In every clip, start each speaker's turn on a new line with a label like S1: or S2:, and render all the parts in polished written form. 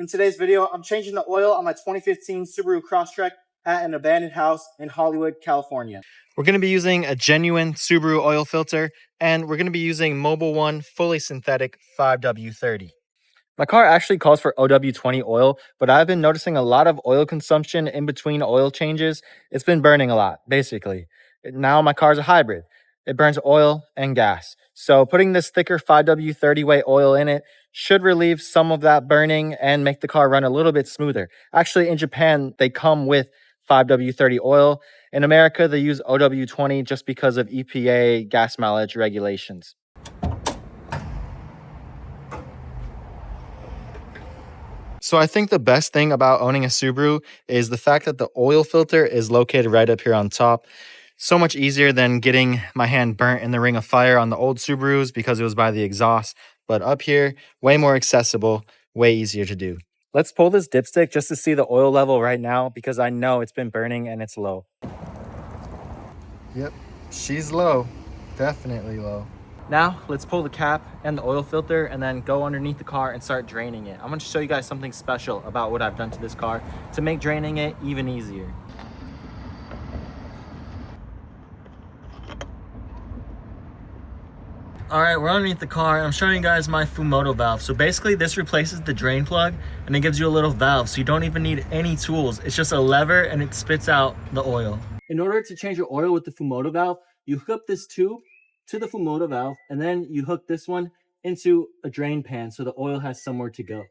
S1: In today's video, I'm changing the oil on my 2015 Subaru Crosstrek at an abandoned house in Hollywood, California. We're going to be using a genuine Subaru oil filter, and we're going to be using Mobil 1 fully synthetic 5W30. My car actually calls for OW20 oil, but I've been noticing a lot of oil consumption in between oil changes. It's been burning a lot, basically. Now my car's a hybrid. It burns oil and gas. So putting this thicker 5W30 weight oil in it should relieve some of that burning and make the car run a little bit smoother. Actually, in Japan, they come with 5W30 oil. In America, they use OW20 just because of EPA gas mileage regulations. So I think the best thing about owning a Subaru is the fact that the oil filter is located right up here on top. So much easier than getting my hand burnt in the ring of fire on the old Subarus because it was by the exhaust. But up here, way more accessible, way easier to do. Let's pull this dipstick just to see the oil level right now because I know it's been burning and it's low. Yep, she's low. Definitely low. Now, let's pull the cap and the oil filter and then go underneath the car and start draining it. I'm going to show you guys something special about what I've done to this car to make draining it even easier. All right, we're underneath the car. I'm showing you guys my Fumoto valve. So basically this replaces the drain plug and it gives you a little valve. So you don't even need any tools. It's just a lever and it spits out the oil. In order to change your oil with the Fumoto valve, you hook up this tube to the Fumoto valve and then you hook this one into a drain pan so the oil has somewhere to go.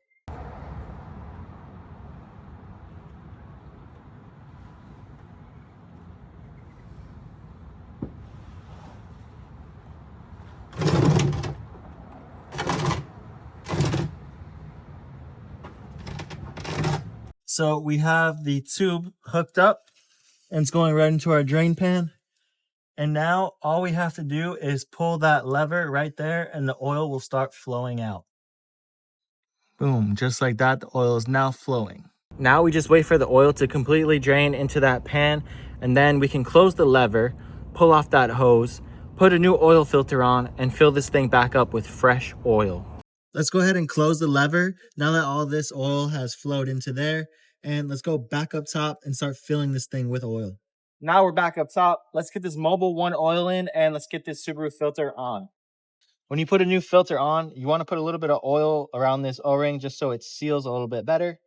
S1: So we have the tube hooked up and it's going right into our drain pan. And now all we have to do is pull that lever right there and the oil will start flowing out. Boom, just like that, the oil is now flowing. Now we just wait for the oil to completely drain into that pan and then we can close the lever, pull off that hose, put a new oil filter on and fill this thing back up with fresh oil. Let's go ahead and close the lever now that all this oil has flowed into there. And let's go back up top and start filling this thing with oil. Now we're back up top. Let's get this Mobil 1 oil in and let's get this Subaru filter on. When you put a new filter on, you want to put a little bit of oil around this O-ring just so it seals a little bit better.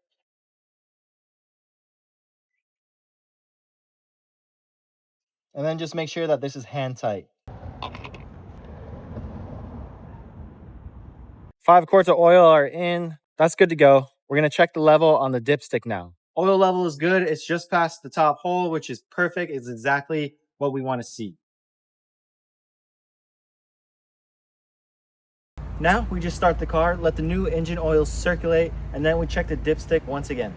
S1: And then just make sure that this is hand tight. 5 quarts of oil are in. That's good to go. We're going to check the level on the dipstick now. Oil level is good. It's just past the top hole, which is perfect. It's exactly what we want to see. Now we just start the car, let the new engine oil circulate, and then we check the dipstick once again.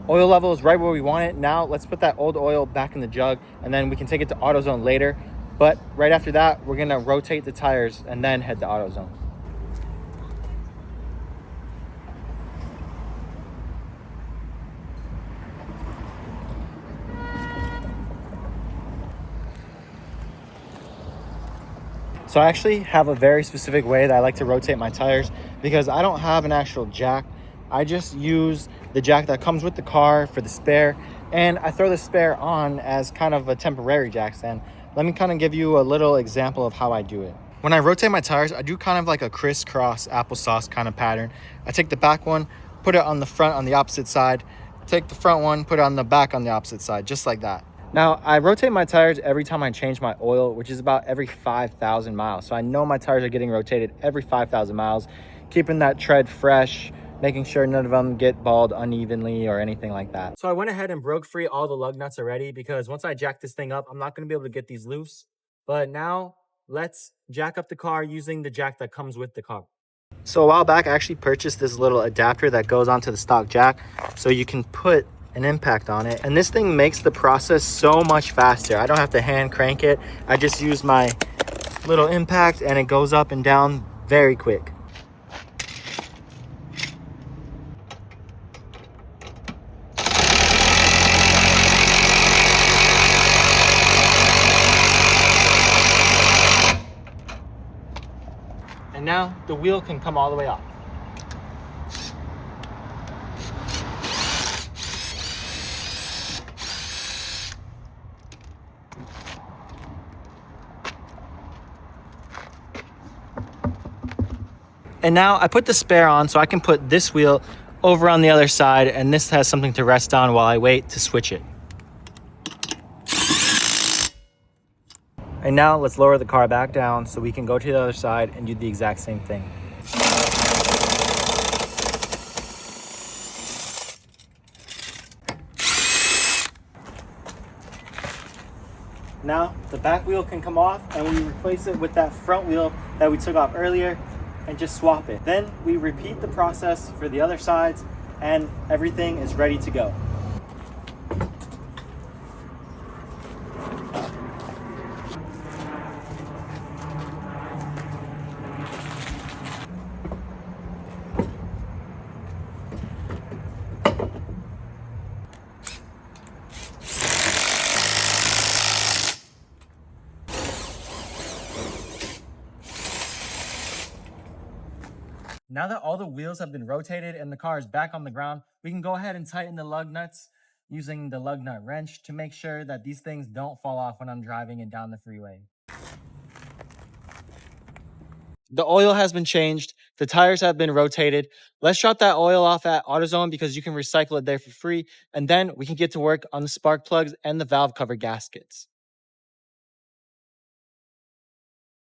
S1: Oil level is right where we want it. Now let's put that old oil back in the jug and then we can take it to AutoZone later. But right after that, we're gonna rotate the tires and then head to AutoZone. So I actually have a very specific way that I like to rotate my tires because I don't have an actual jack. I just use the jack that comes with the car for the spare, and I throw the spare on as kind of a temporary jack stand. Let me kind of give you a little example of how I do it. When I rotate my tires, I do kind of like a Criss-Cross applesauce kind of pattern. I take the back one, put it on the front on the opposite side, take the front one, put it on the back on the opposite side, just like that. Now, I rotate my tires every time I change my oil, which is about every 5,000 miles. So I know my tires are getting rotated every 5,000 miles, keeping that tread fresh, making sure none of them get balled unevenly or anything like that. So I went ahead and broke free all the lug nuts already because once I jack this thing up, I'm not going to be able to get these loose. But now let's jack up the car using the jack that comes with the car. So a while back, I actually purchased this little adapter that goes onto the stock jack so you can put an impact on it. And this thing makes the process so much faster. I don't have to hand crank it. I just use my little impact and it goes up and down very quick. now the wheel can come all the way off. And now I put the spare on so I can put this wheel over on the other side, and this has something to rest on while I wait to switch it. And now let's lower the car back down so we can go to the other side and do the exact same thing. Now the back wheel can come off, and we replace it with that front wheel that we took off earlier and just swap it. Then we repeat the process for the other sides and everything is ready to go. Now that all the wheels have been rotated and the car is back on the ground, we can go ahead and tighten the lug nuts using the lug nut wrench to make sure that these things don't fall off when I'm driving it down the freeway. The oil has been changed. The tires have been rotated. Let's drop that oil off at AutoZone because you can recycle it there for free. And then we can get to work on the spark plugs and the valve cover gaskets.